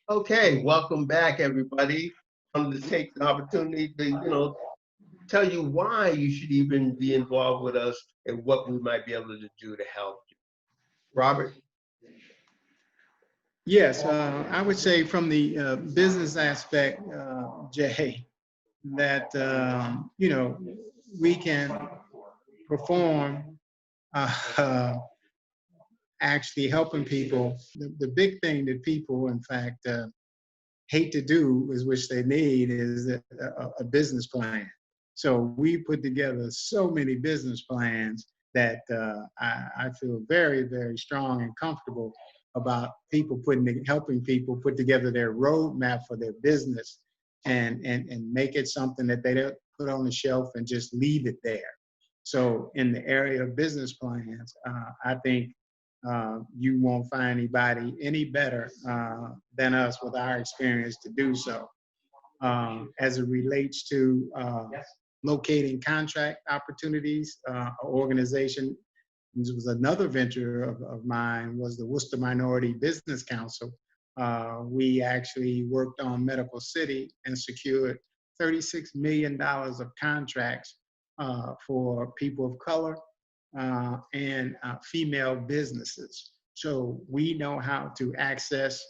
Okay, welcome back, everybody. I'm to take the opportunity to, tell you why you should even be involved with us and what we might be able to do to help you. Robert? Yes, I would say from the business aspect, Jay, that we can perform actually helping people. The big thing that people, in fact, hate to do is which they need is a business plan. So we put together so many business plans that I feel very, very strong and comfortable about helping people put together their roadmap for their business and make it something that they don't put on the shelf and just leave it there. So in the area of business plans, I think you won't find anybody any better than us with our experience to do so. As it relates to locating contract opportunities, organization, this was another venture of mine, was the Worcester Minority Business Council. We actually worked on Medical City and secured $36 million of contracts for people of color and female businesses. So we know how to access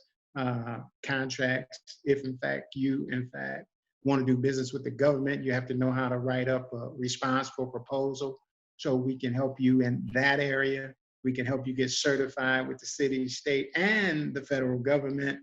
contracts. If in fact you, want to do business with the government, you have to know how to write up a response for proposal. So we can help you in that area. We can help you get certified with the city, state, and the federal government.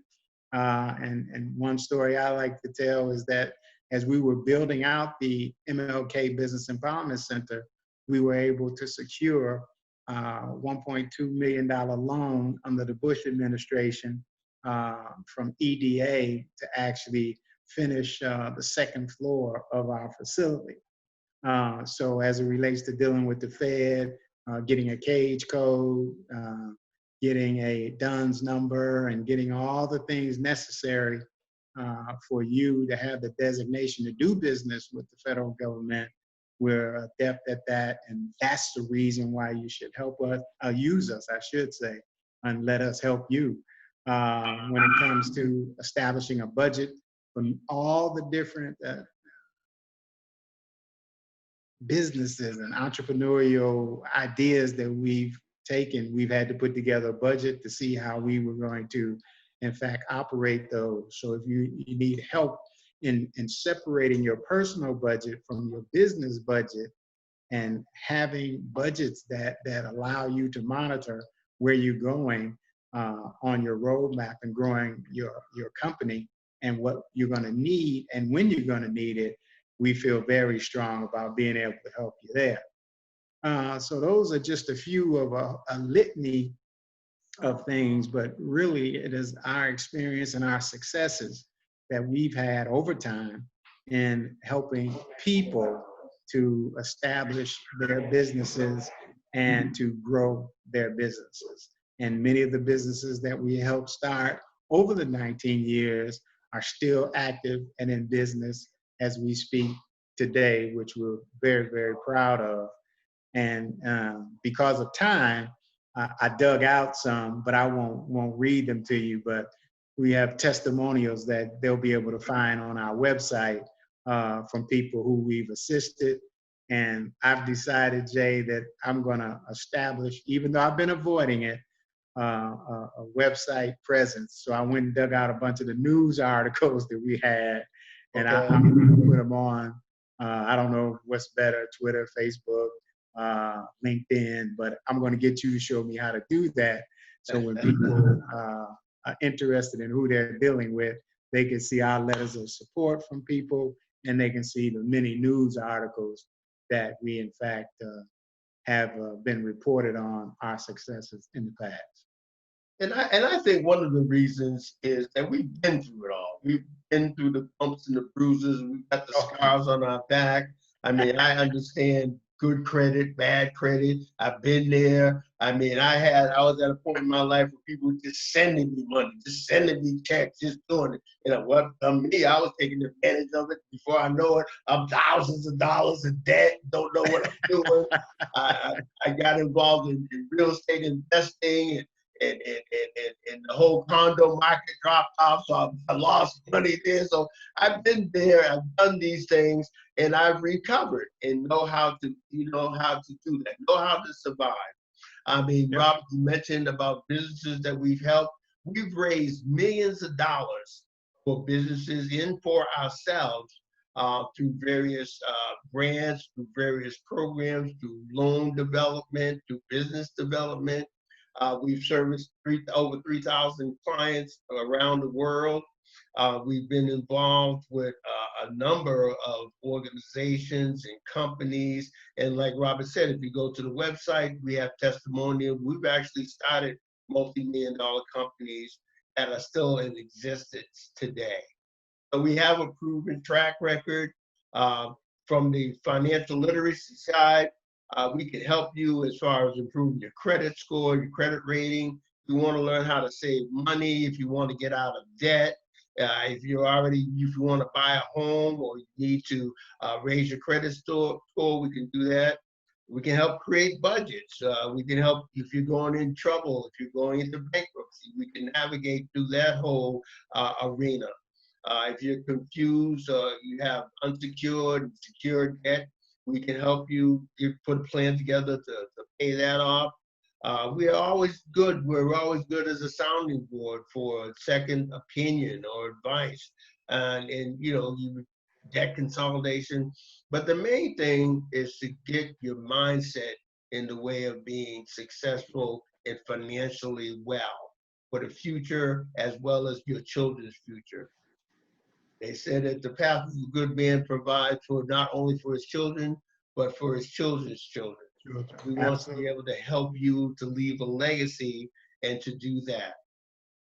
And one story I like to tell is that as we were building out the MLK Business Empowerment Center, we were able to secure a $1.2 million loan under the Bush administration from EDA to actually finish the second floor of our facility. So as it relates to dealing with the Fed, getting a cage code, getting a DUNS number, and getting all the things necessary for you to have the designation to do business with the federal government, we're adept at that, and that's the reason why you should help us, use us, I should say, and let us help you when it comes to establishing a budget from all the different businesses and entrepreneurial ideas that we've taken. We've had to put together a budget to see how we were going to, in fact, operate those. So if you need help in separating your personal budget from your business budget and having budgets that allow you to monitor where you're going on your roadmap and growing your company and what you're going to need and when you're going to need it, we feel very strong about being able to help you there. So those are just a few of a litany of things, but really it is our experience and our successes that we've had over time in helping people to establish their businesses and to grow their businesses. And many of the businesses that we helped start over the 19 years are still active and in business as we speak today, which we're very, very proud of. And because of time, I dug out some, but I won't read them to you. But we have testimonials that they'll be able to find on our website from people who we've assisted. And I've decided, Jay, that I'm going to establish, even though I've been avoiding it, a website presence. So I went and dug out a bunch of the news articles that we had, and Okay. I'm going to put them on. I don't know what's better, Twitter, Facebook, LinkedIn, but I'm going to get you to show me how to do that. So when people are interested in who they're dealing with, they can see our letters of support from people, and they can see the many news articles that we, in fact, have been reported on our successes in the past. And I think one of the reasons is that we've been through it all. We've been through the bumps and the bruises. We've got the scars on our back. I mean, I understand good credit, bad credit. I've been there. I mean, I was at a point in my life where people were just sending me money, just sending me checks, just doing it. You know, what me, I was taking advantage of it. Before I know it, I'm thousands of dollars in debt, don't know what I'm doing. I got involved in real estate investing and the whole condo market dropped off, so I lost money there. So I've been there, I've done these things, and I've recovered and know how to, how to do that, know how to survive. I mean, Yep. Robert, you mentioned about businesses that we've helped. We've raised millions of dollars for businesses and for ourselves through various grants, through various programs, through loan development, through business development. We've serviced over 3,000 clients around the world. We've been involved with a number of organizations and companies. And like Robert said, if you go to the website, we have testimonial. We've actually started multi-million-dollar companies that are still in existence today. So we have a proven track record from the financial literacy side. We can help you as far as improving your credit score, your credit rating. If you want to learn how to save money, if you want to get out of debt, if you want to buy a home or you need to raise your credit score, we can do that. We can help create budgets. We can help if you're going in trouble, if you're going into bankruptcy, we can navigate through that whole arena. If you're confused or you have unsecured and secured debt, we can help you put a plan together to pay that off. We're always good. We're always good as a sounding board for a second opinion or advice, and debt consolidation. But the main thing is to get your mindset in the way of being successful and financially well for the future as well as your children's future. They said that the path of a good man provides for not only for his children, but for his children's children. We want to be able to help you to leave a legacy and to do that.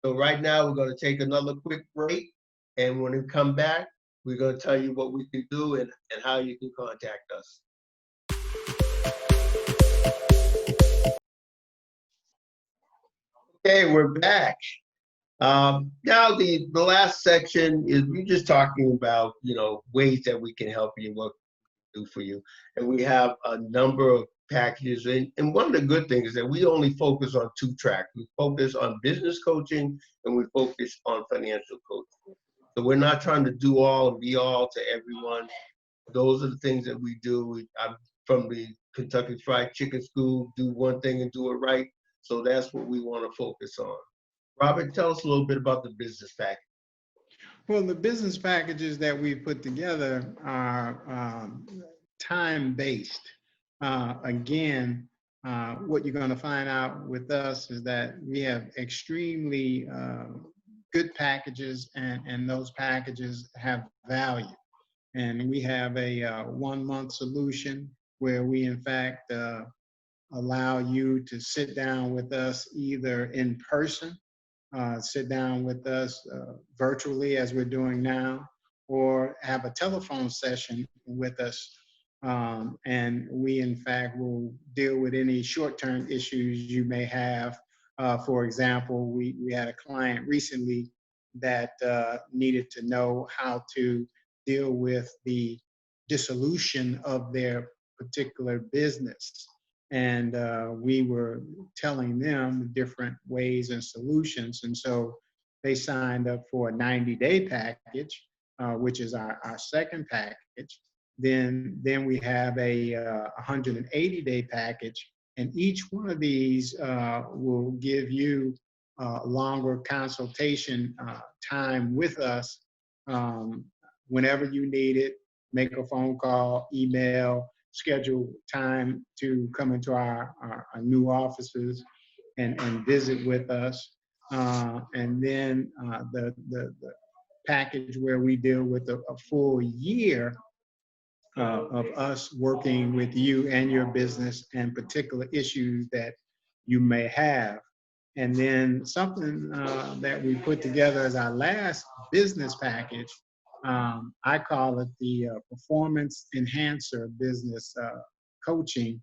So right now we're going to take another quick break. And when we come back, we're going to tell you what we can do and how you can contact us. Okay, we're back. Now the last section is we're just talking about, ways that we can help you, what we do for you. And we have a number of packages. And one of the good things is that we only focus on 2 tracks. We focus on business coaching and we focus on financial coaching. So we're not trying to do all and be all to everyone. Those are the things that we do. I'm from the Kentucky Fried Chicken School, do one thing and do it right. So that's what we want to focus on. Robert, tell us a little bit about the business package. Well, the business packages that we put together are time-based. Again, what you're going to find out with us is that we have extremely good packages, and those packages have value. And we have a 1-month solution where we, in fact, allow you to sit down with us either in person, sit down with us virtually as we're doing now, or have a telephone session with us. And we, in fact, will deal with any short-term issues you may have. For example, we had a client recently that needed to know how to deal with the dissolution of their particular business. And we were telling them different ways and solutions. And so they signed up for a 90-day package, which is our second package. Then we have a 180-day package. And each one of these will give you longer consultation time with us whenever you need it. Make a phone call, email, schedule time to come into our new offices and visit with us. And then the package where we deal with a full year of us working with you and your business and particular issues that you may have. And then something that we put together as our last business package, I call it the performance enhancer business coaching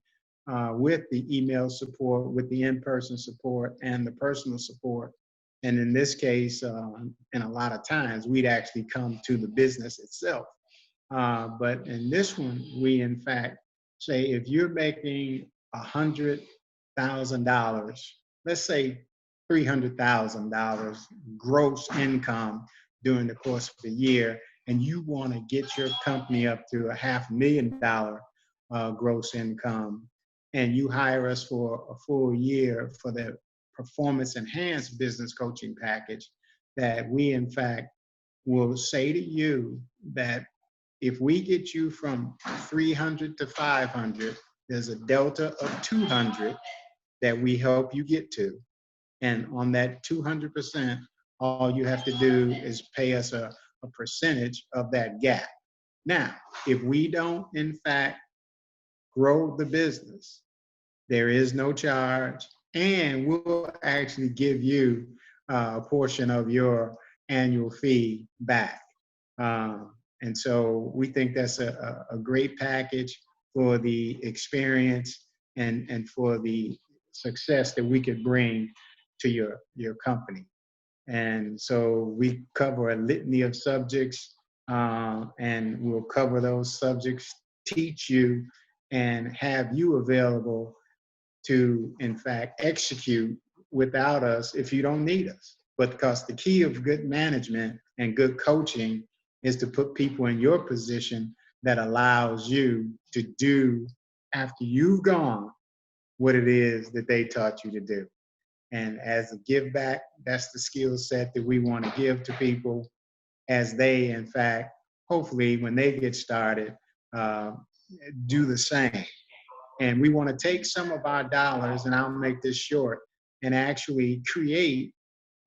with the email support, with the in-person support and the personal support. And in this case, and a lot of times, we'd actually come to the business itself. But in this one, we in fact say if you're making $100,000, let's say $300,000 gross income during the course of the year, and you want to get your company up to a $500,000 gross income, and you hire us for a full year for the performance enhanced business coaching package, that we in fact will say to you that if we get you from 300 to 500, there's a delta of 200 that we help you get to. And on that 200%, all you have to do is pay us a percentage of that gap. Now, if we don't, in fact, grow the business, there is no charge, and we'll actually give you a portion of your annual fee back. And so we think that's a great package for the experience and for the success that we could bring to your company. And so we cover a litany of subjects, and we'll cover those subjects, teach you, and have you available to, in fact, execute without us if you don't need us. But because the key of good management and good coaching is to put people in your position that allows you to do, after you've gone, what it is that they taught you to do. And as a give back, that's the skill set that we want to give to people as they, in fact, hopefully when they get started, do the same. And we want to take some of our dollars, and I'll make this short, and actually create,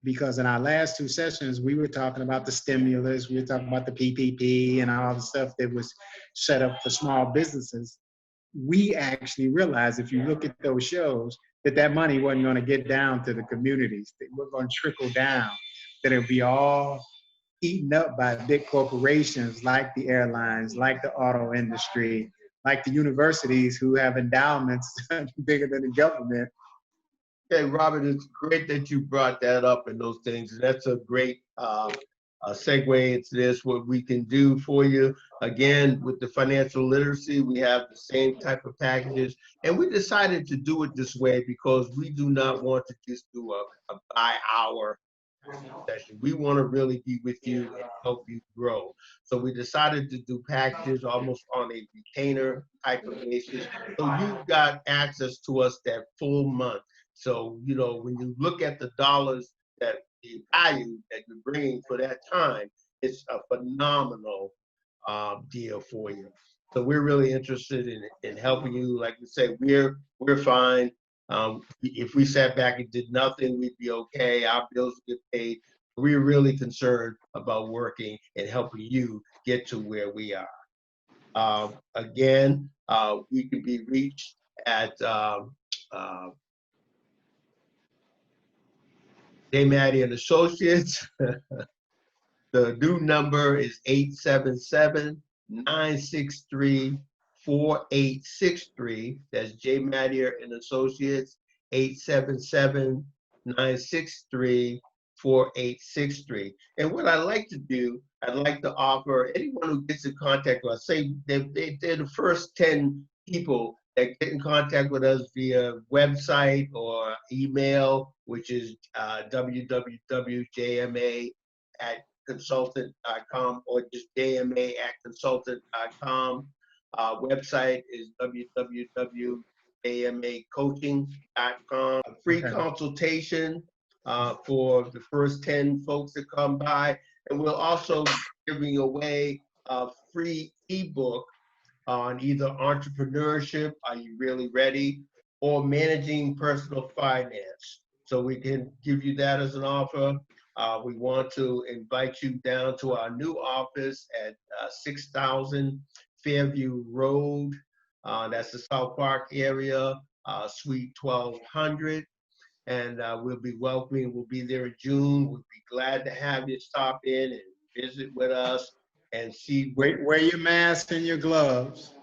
because in our last two sessions, we were talking about the stimulus, we were talking about the PPP and all the stuff that was set up for small businesses. We actually realized, if you look at those shows, that money wasn't going to get down to the communities. That we're going to trickle down, that it'll be all eaten up by big corporations like the airlines, like the auto industry, like the universities who have endowments bigger than the government. Okay, Robert, it's great that you brought that up and those things. That's a great segue into this, what we can do for you. Again, with the financial literacy, we have the same type of packages. And we decided to do it this way because we do not want to just do a by-hour session. We want to really be with you and help you grow. So we decided to do packages almost on a retainer type of basis. So you've got access to us that full month. So, you know, when you look at the dollars, that the value that you're bringing for that time, it's a phenomenal deal for you. So we're really interested in helping you. Like we say, we're fine. If we sat back and did nothing, we'd be okay. Our bills get paid. We're really concerned about working and helping you get to where we are. Again, we can be reached at J. Maddie and Associates. The new number is 877-963-4863. That's J. Maddie and Associates, 877-963-4863. And what I like to do, I'd like to offer anyone who gets in contact with us, say they're the first 10 people that get in contact with us via website or email, which is www.jma@consultant.com or just jma@consultant.com. Website is www.jmacoaching.com. A free consultation for the first 10 folks that come by. And we'll also be giving away a free ebook on either entrepreneurship, are you really ready, or managing personal finance. So we can give you that as an offer. We want to invite you down to our new office at 6000 Fairview Road. That's the South Park area, Suite 1200. And we'll be welcoming. We'll be there in June. We'll be glad to have you stop in and visit with us and see. Wear your mask and your gloves.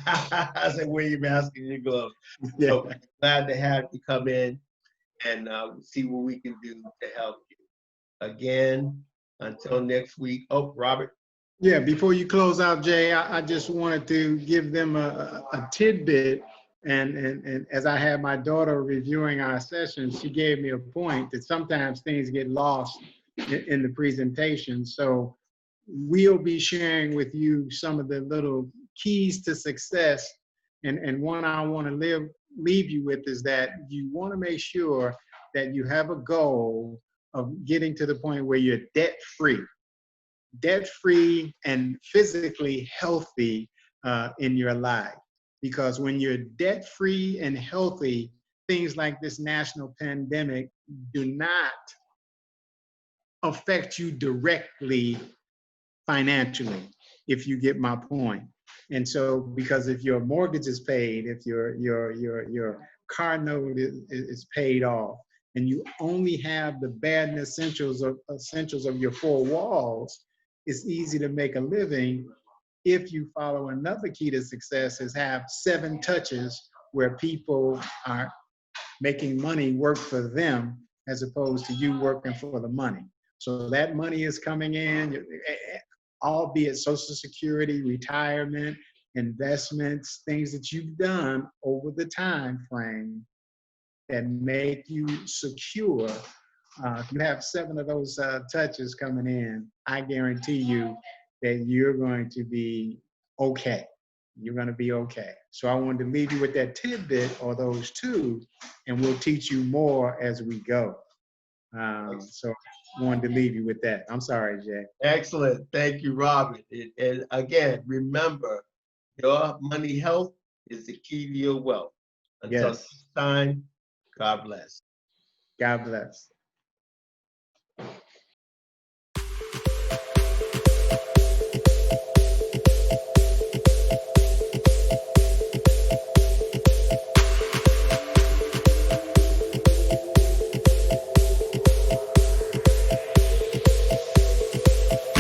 I said, wear your mask and your gloves. Yeah. So glad to have you come in and see what we can do to help you. Again, until next week. Oh, Robert. Yeah, before you close out, Jay, I just wanted to give them a tidbit And as I had my daughter reviewing our session, she gave me a point that sometimes things get lost in the presentation. So we'll be sharing with you some of the little keys to success. And one I want to leave you with is that you want to make sure that you have a goal of getting to the point where you're debt-free and physically healthy in your life. Because when you're debt-free and healthy, things like this national pandemic do not affect you directly financially, if you get my point. And so, because if your mortgage is paid, if your car note is paid off, and you only have the bare essentials of your four walls, it's easy to make a living. If you follow another key to success is have 7 touches where people are making money work for them as opposed to you working for the money. So that money is coming in, albeit Social Security, retirement, investments, things that you've done over the time frame that make you secure. If you have 7 of those touches coming in, I guarantee you that you're going to be okay. You're going to be okay. So I wanted to leave you with that tidbit or those 2, and we'll teach you more as we go. So I wanted to leave you with that. I'm sorry, Jay. Excellent. Thank you, Robert. And again, remember, your money health is the key to your wealth. Until Yes. next time, God bless. God bless.